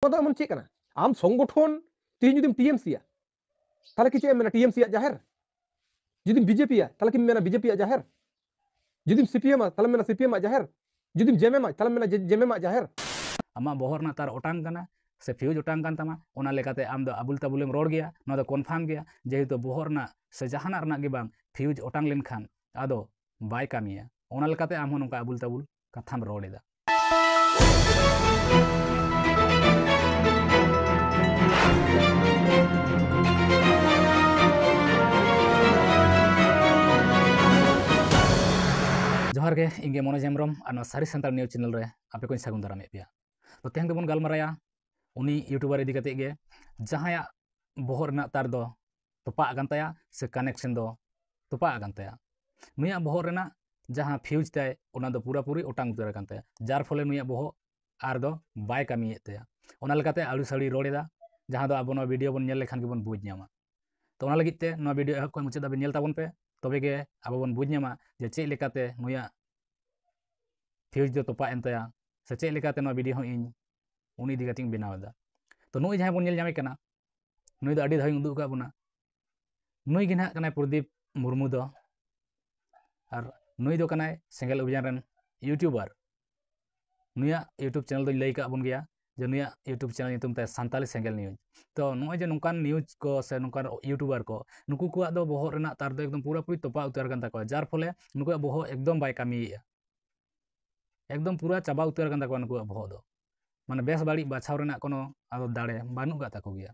ᱠᱟᱛᱷᱟ ᱫᱚ ᱮᱢᱚᱱ ᱪᱮᱫ ᱠᱟᱱᱟ ᱟᱢ ᱥᱚᱝᱜᱚᱴᱷᱚᱱ ᱛᱤᱦᱤᱧ ᱡᱩᱫᱤᱢ টিএমসᱤ-ᱟ তাহলে কি ᱪᱮᱫ ᱮᱢ ᱢᱮᱱᱟ টিএমসি-ᱟᱜ ᱡᱟᱦᱮᱨ ᱡᱩᱫᱤᱢ ᱵᱤᱡেপি-ᱟ তাহলে কি ᱢᱮᱱᱟ ᱵᱤᱡেপি-ᱟᱜ ᱡᱟᱦᱮᱨ ᱡᱩᱫᱤᱢ ᱥᱤᱯᱤএᱢ-ᱟ ᱛᱟᱦলে ᱢᱮᱱᱟ ᱥᱤᱯᱤএᱢ-ᱟᱜ ᱡᱟᱦᱮᱨ ᱡᱩᱫᱤᱢ ᱡᱮᱢᱮᱢ-ᱟ ᱛᱟᱦলে ᱢᱮᱱᱟ ᱡᱮᱢᱮᱢ-ᱟᱜ ᱡᱟᱦᱮᱨ ᱟᱢᱟᱜ ᱵᱚᱦᱚᱜ ᱨᱮᱱᱟᱜ ᱛᱟᱨ ᱚᱴᱟᱝ ᱠᱟᱱᱟ ᱥᱮ ᱯᱷᱤউᱡᱽ ᱚᱴᱟᱝ ᱠᱟᱱ ᱛᱟᱢᱟ ᱚᱱᱟ ᱞᱮᱠᱟᱛᱮ ᱟᱢ ᱫᱚ ᱟᱵᱩᱞ ᱛᱟᱵᱩᱞᱮᱢ ᱨᱚᱲ ᱜᱮᱭᱟ ᱱᱚᱣᱟ ᱫᱚ ᱠᱚᱱᱯᱷᱟᱨᱢ ᱜᱮᱭᱟ ᱡᱮᱦᱮᱛᱩ ᱵᱚᱦᱚᱜ ᱨᱮᱱᱟᱜ ᱥᱮ ᱡᱟᱦᱟᱱᱟᱜ ᱨᱮᱱᱟᱜ ᱜᱮ ᱵᱟᱝ ᱯᱷᱤউᱡᱽ ᱚᱴᱟᱝ ᱞᱮᱱᱠᱷᱟᱱ ᱟᱫᱚ ᱵᱟᱭ ᱠᱟᱹᱢᱤᱭᱟ ᱚᱱᱟ ᱞᱮᱠᱟᱛᱮ ᱟᱢ ᱦᱚᱸ ᱱᱚᱝᱠᱟ ᱟᱵᱩᱞ ᱛᱟᱵᱩᱞ ᱠᱟᱛᱷᱟᱢ ᱨᱚᱲ ᱮᱫᱟ जोहार गे इंगे मनोज हेम्ब्रम और सारी सानताल न्यूज चैनल रे आपे को सागुन दाराम पे तो तेहन दोबन गलमाराया उनी यूट्यूबर इदी कते गे जहाया बहर रना तार दो तोपा आगन ताया से कनेक्शन दो तोपा आगन ताया नुया बहर रना जहां फ्यूज ताय ओना दो पूरा पूरी ओटांग उतार आगन ताया जार फले नुया बहर आर दो बाय कामी ताया ओना लेकाते आलू साड़ी रोड़ेदा जहां दो आबो नो वीडियो बन नेल लेखान गेबन बुझ ᱧᱟᱢᱟ तो ओना लगित ते नो वीडियो एहब को मुचाद दाबे नेल ताबन पे तबे गे आबो बन बुझ ᱧᱟᱢᱟ जे चेक लेकाते नुया फ्यूज दो तोपा एन ताया से चेक लेकाते नो वीडियो इन उनी इदी कातिंग बनावदा तो नुई जहां बन नेल ᱧᱟᱢᱮ ᱠᱟᱱᱟ नुई दो आडी धाई उदुग का बना नुई गे नाग कनाय प्रदीप मुर्मू दो और नुई दो कनाय सेंगेल अभियान रन यूट्यूबर नुया यूट्यूब चैनल दो लई का बन गया जे नुया यूट्यूब चैनल नितुम ते सानताली सेंगेल न्यूज तो नोय जे नोंकान न्यूज को से नोंकान यूट्यूबर को नुकु को दो बहर रना तार दो एकदम पूरा पूरी तोपा उतार गन ताको जार फले नुकु बहर एकदम बाय कामिया एकदम पूरा चाबा उतार गन ताको नुकु बहर दो माने बेस बाड़ी बाछाव रना कोनो आदो दाड़े बानु गा ताको गया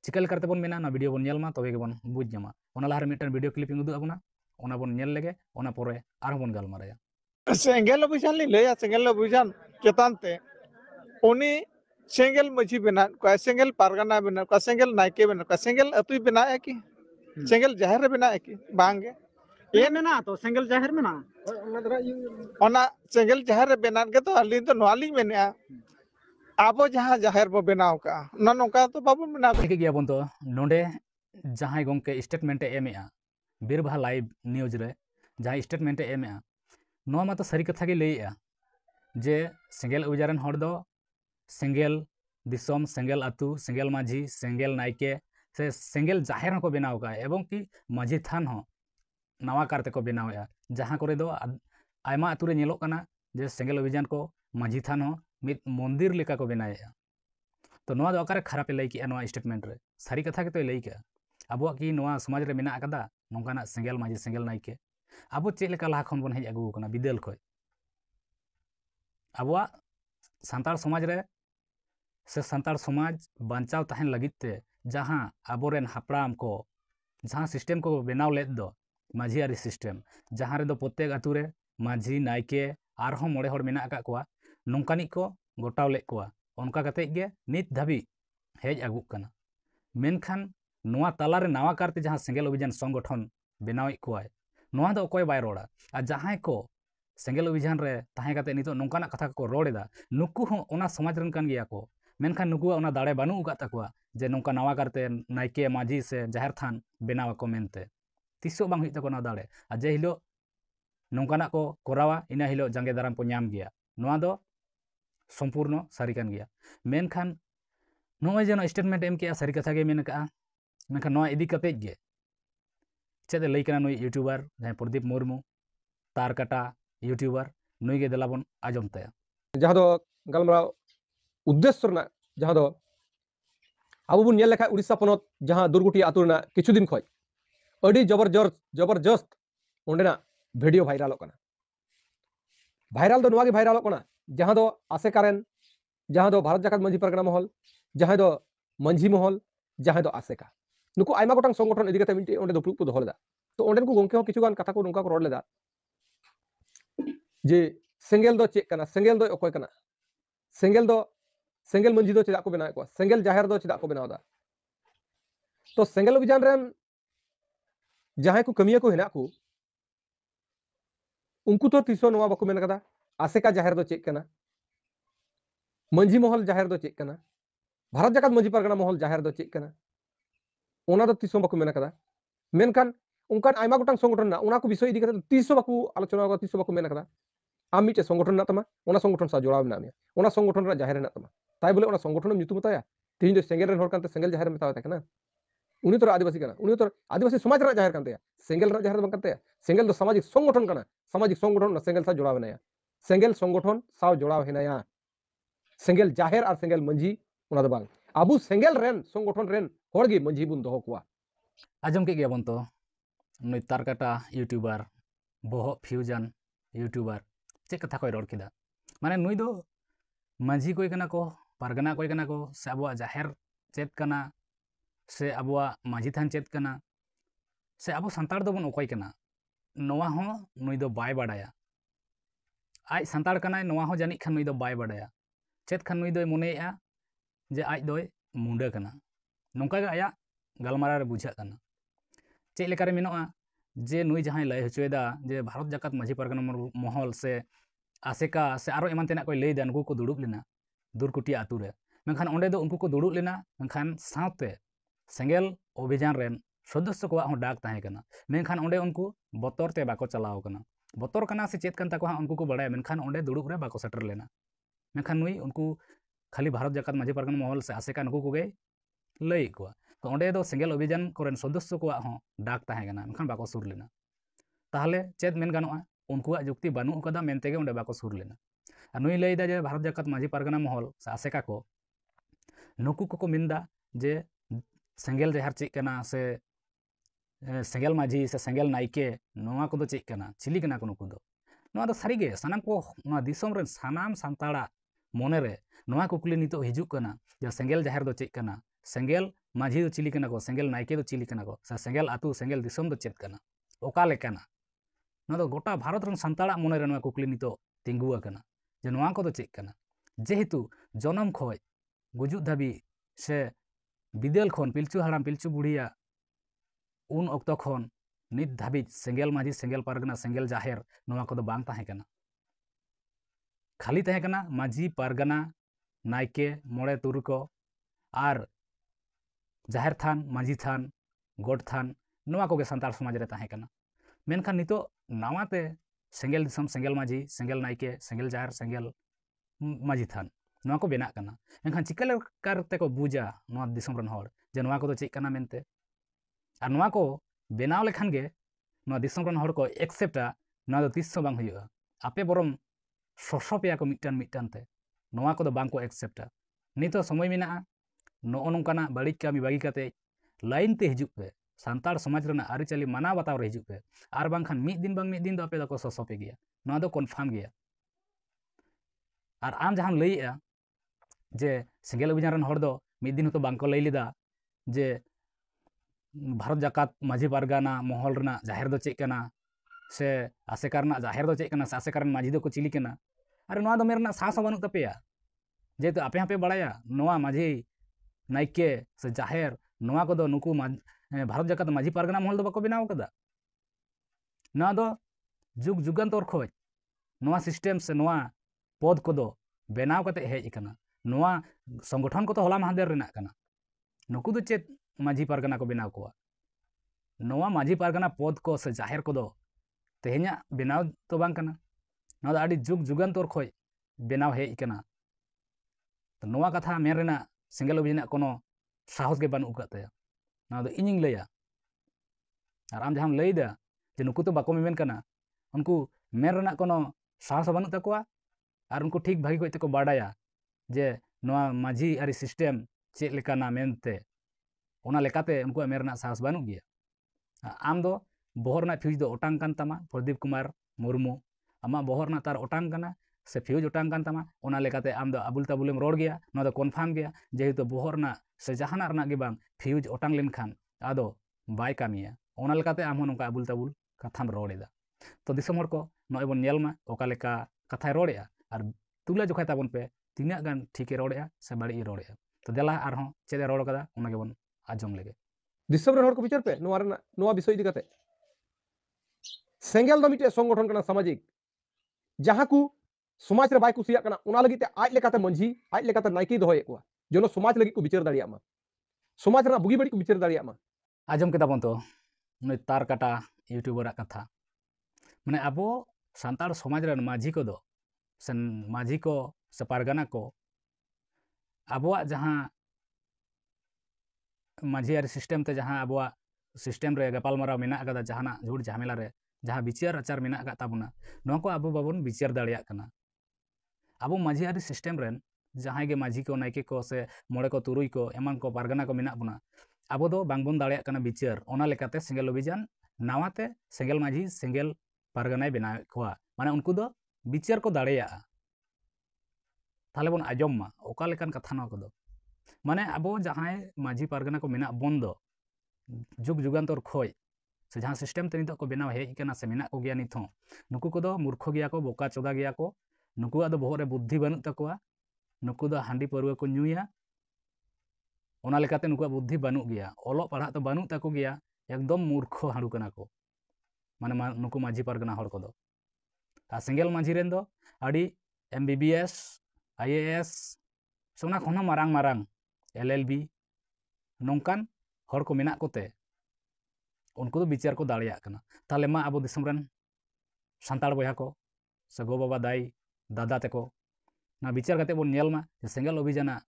चिकल करते बन मेना ना वीडियो बन नेलमा तबे गे बन बुझ ᱧᱟᱢᱟ ओना लाहार मिटन वीडियो क्लिपिंग उदु आबोना ओना बन नेल लेगे ओना परे आरो बन गालमाराया सेंगेल अभियान ली लैया सेंगेल अभियान चेतान ते उनी सेंगेल मझी बना को सेंगेल पारगाना बना को सेंगेल नायके बना को सेंगेल अतुई बना है कि सेंगेल जाहिर रे बना है कि बांगे ये मेना तो सेंगेल जाहिर मेना ओना सेंगेल जाहिर रे बना के तो अली तो नवाली मेना आबो जहां जाहिर बो बनाव का ना नोका तो बाबू बना के गया बन तो नोंडे जहां गंके स्टेटमेंट एमेआ बीरभा लाइव न्यूज रे जहां स्टेटमेंट एमेआ नो मा तो सारी कथा के लैया जे सेंगेल उजारन हर दो सेंगेल दिसोम सेंगेल आतु सेंगेल माझी सेंगेल नायके से सेंगेल जाहिर को बनाव का एवं कि माझी थान हो नवा कारते को बनावया जहां करे दो आयमा आतु रे नेलो कना जे सेंगेल अभियान को माझी थान हो मित मंदिर लेका को बनाया तो नवा दो अकारे खराब लई कि नवा स्टेटमेंट रे सारी कथा के तो लई के अबो की नवा समाज रे मेना कदा नोंकाना सेंगेल माझी सेंगेल नायके अब चेक लेका लाहा खन बन हेज आगु कना बिदेल खय अब सानतार समाज रे से सानतार समाज बांचाव तहन लगित ते जहां अबोरेन हापड़ाम को जहां सिस्टम को बनाव लेद दो माझियारी सिस्टम जहां रे दो प्रत्येक आतु रे माझी नायके आरहों मोड़े हड़ मेना का कोआ नोंकानी को गोटाव ले कोआ उनका कते गे नित धाबी हेज आगु कना मेनखान नोआ ताला रे नावा कारते जहां सेंगेल अभियान संगठन बनावे कोआय नोआ दो कोई बाय रोड़ा आ जहां को सेंगेल अभियान रे ताहे काते नितो नोंकाना कथा को रोड़ेदा नुकु हो ओना समाज रन कान गया को मेनखान नुकु ओना दाड़े बानु उगा ताकुआ जे नोंका नावा कारते नायके माझी से जाहिर थान बनावा को मेनते तिसो बांग हित को ना दाड़े आ जे हिलो नोंकाना को कोरावा इना हिलो जांगे दाराम को ᱧᱟᱢ गया नोआ दो संपूर्ण सारी कान गया मेनखान नोय जेनो स्टेटमेंट एम के सारी कथा गे मेन का मेनखान नोआ इदी कते गे चेद लई कना नुई यूट्यूबर जहां प्रदीप मुर्मू तार काटा यूट्यूबर नुई गे दलाबन आजम तया जहां दो गलमरा उद्देश्य रना जहां दो आबो बुन नेल लेखा उड़ीसा पनत जहां दुर्गुटी आतु रना किछु दिन खय अडी जबरदस्त ओंडेना वीडियो भाइरल कना भाइरल दो नोआ गे भाइरल कना जहां दो आसेकारेन जहां दो भारत जाकात मंझी परगना महल जहां दो मंझी महल जहां दो आसेका नुकु आयमा गोटांग संगठन इदी कते मिटे ओंडे दुप्लुग को दोहलेदा तो ओंडेन को गंके हो किछु गान कथा को नोंका को रोड लेदा जे सेंगेल दो चेक कना सेंगेल दो अकोय कना सेंगेल मंझी दो चेदा को बनाए को सेंगेल जाहिर दो चेदा को बनावदा तो सेंगेल अभियान रेन जहां को कमिया को हेना को उनको तो तिसो नोवा बाको मेन कदा आसेका जाहिर दो चेक कना मंझी महल जाहिर दो चेक कना भारत जाकात मंझी परगना महल जाहिर दो चेक कना ओना दो तिसो बाको मेन कदा मेनखान उनकान आयमा गोटांग संगठन ना ओना को विषय इदी कते तिसो बाको आलोचना को तिसो बाको मेन कदा आम मिटे संगठन ना तमा ओना संगठन सा जोड़ाव ना ओना संगठन रा जाहिर ना तमा ताई बोले ओना संगठन nyutum ताया तीन जो सेंगेल रन हर कांते सेंगेल जाहिर में तावा ताकना उनी तो आदिवासी काना उनी तो आदिवासी समाज रा जाहिर कांते सेंगेल रा जाहिर बंग कांते सेंगेल दो सामाजिक संगठन काना सामाजिक संगठन ना सेंगेल सा जोड़ाव हेनाया सेंगेल संगठन साव जोड़ाव हेनाया सेंगेल जाहिर और सेंगेल मंझी ओना दो बांग आबू सेंगेल रेन संगठन रेन होड़गी मंझी बुन दोहो कुआ आजम के गया तो नुई तारकाटा यूट्यूबर बोहो फ्यूजन यूट्यूबर चे कथा कोई रोड किदा माने नुई दो माझी कोई कना को पारगना कोई कना को से अबुआ जाहिर चेत कना से अबुआ माझी थान चेत कना से अबु संताड़ दो बन ओकोय कना नोवा हो नुई दो बाय बाडाया आज संताड़ कना नोवा हो जानी खान नुई दो बाय बाडाया चेत खान नुई दो मोनेया जे आज दो मुंडा कना नोंका गे आया गलमारा रे बुझा कना चे लेकारे मेनोआ जे नुई जहां लय हचोयदा जे भारत जाकात माझी पारगना महल से आसेका से आरो एमान तेना कोई लैदा नुकु को दुड़ुब लेना दुरकुटिया आतु रे मेनखान ओंडे दो उनको को दुड़ुब लेना मेनखान सावते सेंगेल अभियान रेन सदस्य को हूँ डाक ताहे कना मेनखान ओंडे उनको बतर ते बाको चलाव कना बतर कना से चेत कन ताको उनको को बड़ाय मेनखान ओंडे दुड़ुब रे बाको सेटर लेना मेनखान नुई उनको खाली भारत जाकात माझी पारगना महल से आसेका नुकु को गे लई को तो ओंडे दो सेंगेल अभियान कोरेन सदस्य को हूँ डाक ताहे कना मेनखान बाको सुर लेना ताहले चेत मेन गानोआ उनको जुक्ति बानु कदा मेनतेगे ओंडे बाको सुर लेना और नुई लैदा जे भारत जाकात माझी पारगना महल से आसेका को नुकु को मिंदा जे सेंगेल जाहिर चेक कना से सेंगेल माझी से सेंगेल नाइके नोआ को दो चेक कना चिली कना को नुकु दो नोआ दो सारी गे सानाम को नोआ दिसोम रे सानाम सांताड़ा मोने रे नोआ कुकली नितो हिजुक कना जे सेंगेल जाहिर दो चेक कना सेंगेल माझी दो चिली कना को सेंगेल नाइके दो चिली कना को से सेंगेल आतु सेंगेल दिसोम दो चेक कना ओका लेकाना नोआ दो गोटा भारत रन सांताड़ा मोने रे नोआ कुकली नितो तिंगुआ कना जे नोआ को दो चेक कना जेहेतु जनम खोय गुजुक धाबी से बिदेल खन पिलचु हाड़ाम पिलचु बुढ़िया उन अक्तो खन नित धाबी सेंगेल माझी सेंगेल पारगना सेंगेल जाहिर नोआ को दो बांग ताहे कना खाली ताहे कना माझी पारगना नाइके मोड़े तुरु को आर जाहिर थान माझी थान गोड थान नोआ को गे संताल समाज रे ताहे कना मेनखान नितो नावाते सेंगेल दिसम सेंगेल माझी सेंगेल नाइके सेंगेल जाहिर सेंगेल माझी थान नोआ को बेना कना एनखान चिकल करते को बुझा नोआ दिसम रन हर जे नोआ को दो चेक कना मेनते और नोआ को बेनाव लेखान गे नोआ दिसम रन हर को एक्सेप्टा नोआ दो तिस बांग हुयुआ आपे बरम ससपेया को मिटन मिटन ते नोआ को दो बांग को एक्सेप्टा नितो समय मेना नो नोंकाना बाड़िज कामी बागी काते लाइन ते हिजुक पे सांताड़ समाज रना आरिचाली माना बताव रे हिजुक पे आर बांखान मिद दिन दो आपे दो को ससपे गया नोआ दो कन्फार्म गया और आम जहां लईया जे सेंगेल अभियान रन हर दो मिद दिन तो बांको लई लेदा जे भारत जाकात माझी पारगाना महल रना जाहिर दो चेक कना से आसेका रना जाहिर दो चेक कना से आसेका रन माझी दो को चिली कना अरे नोआ दो मेरना सास बानु तपेया जेतु आपे हापे बड़ाया नोआ माझी नाइके से जाहिर नोआ को दो नुकु भारत जाकात माझी पारगाना महल दो बाको बनाव कदा नोआ दो जुग जुगांतर खोज नोआ सिस्टम से नोआ पद को दो बनाव कते हेज कना नोआ संगठन को तो होला महादेर रेना कना नुकु दो चेत माझी पारगना को बनाव को नोआ माझी पारगना पद को से जाहिर को दो तेहना बनाव तो बांग कना नोआ दो आडी जुग जुगांतर खोज बनाव हेज कना तो नोआ कथा मेन रेना सेंगेल अभियान कोनो साहस के बानु उकाते नोआ दो इनिंग लैया और आम जहां लैदा जे नुकु तो बाको मेन कना उनको मेन रेना कोनो साहस बानु तकोआ और उनको ठीक भागी को को बाडाया जे नोआ माझी आरी सिस्टम चेक लेकाना मेनते ओना लेकाते उनको मेरना साहस बानु गया आम दो बोहरना फ्यूज दो ओटांग कान तमा प्रदीप कुमार मुर्मू आमा बोहरना तार ओटांग काना से फ्यूज ओटांग कान तमा ओना लेकाते आम दो आबुल ताबुलेम रोड गया नोआ दो कन्फार्म गया जेहेतु बोहरना से जहाना रना के बांग फ्यूज ओटांग लेनखान आदो बाय कामिया ओना लेकाते आम हो नोका आबुल ताबुल कथाम रोडेदा तो दिसम हर को नोय बन नेलमा ओका लेका कथाय रोडेया और तुला जोखाय ताबन पे तीना गान ठीके रोडेया से बाड़ी रोडेया तो देला आरहों चेदे रोड कदा ओना के बन आजम लेगे दिसम रन हर को विचार पे नोआ विषय इदी कते सेंगेल दो मिटे संगठन कना सामाजिक जहां को समाज रे बाय कुसिया कना ओना लगी ते आज लेकाते मंझी आज लेकाते नाइकी दोहय को जनो समाज लगी को विचार दाड़िया मा समाज रे बुगी बड़ी को विचार दाड़िया मा आजम के ताबन तो नय तार काटा यूट्यूबर कथा माने अबो सांताड़ समाज रे माझी को दो से माझी को से पारगाना को abuak jahan majiari sistem te jahan abuak sistem re gapal marau menak akada jahanak jhut jhamela re jahan bicar acar menak akat tabuna noa ko abu babon bicar daᱲᱮᱭᱟᱜ kana abu majiari sistem ren jahan ge maji ko naike ko se mole ko turui ko eman ko pargana ko menak buna abu do bangbon daᱲᱮᱭᱟᱜ kana bicar ona lekate single obijan nawate single maji single parganai benaw koa mane unku do bicar ko daᱲᱮᱭᱟᱜᱼᱟ tale bon ajom ma oka lekan katha noa ko do mane abo jahan maji pargana ko menak bon do jug jugantor khoj se jahan sistem te nitok ko benaw hej kana se menak ko gya nit hon nuku ko do murkho gya ko boka choda gya ko nuku ado bohor re buddhi banuk takoa nuku do handi parwa ko nyuya ona lekate nuku buddhi banuk gya olok parhak to banuk tako gya ekdom murkho handu kana ko mane nuku maji pargana hor ko do ta single maji ren do adi MBBS IAS sona khona marang marang LLB nongkan hor ko menak kote unku do bicar ko daᱲᱮᱭᱟᱜ kana tale ma abo disam ren santar boya ko se go baba dai dada teko na bicar kate bon nyel ma je single obijana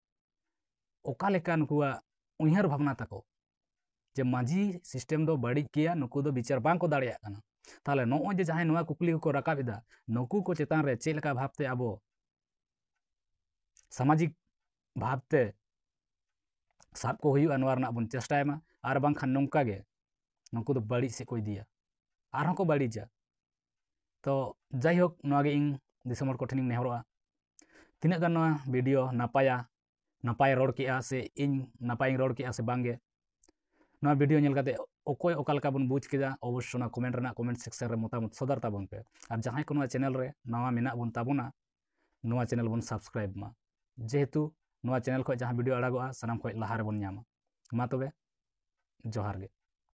oka leka nukuwa unyhar bhabna tako je maji sistem do badik kia nuku do bicar bang ko daᱲᱮᱭᱟᱜ kana tale no je jahan noa kukli ko rakab ida nuku ko chetan re chel leka bhabte abo samajik bhabte sab ko huyuga noa rena bon chestay ma ar bang khan nongka ge nuku do badi se ko idiya ar hon ko badija to jai hok noa ge ing disomor ko thening nehoroa tina gan noa video napay ror kia se ing napay ror kia se bangge noa video nyel kate okoy okal ka bon buj kida obosho na comment section re motamot sodar tabon pe ar jahan ko noa channel re nawa menak bon tabona noa channel bon subscribe ma jehetu noa channel ko jahan video aragoa sanam ko laha re bon nyama ma tobe johar ge।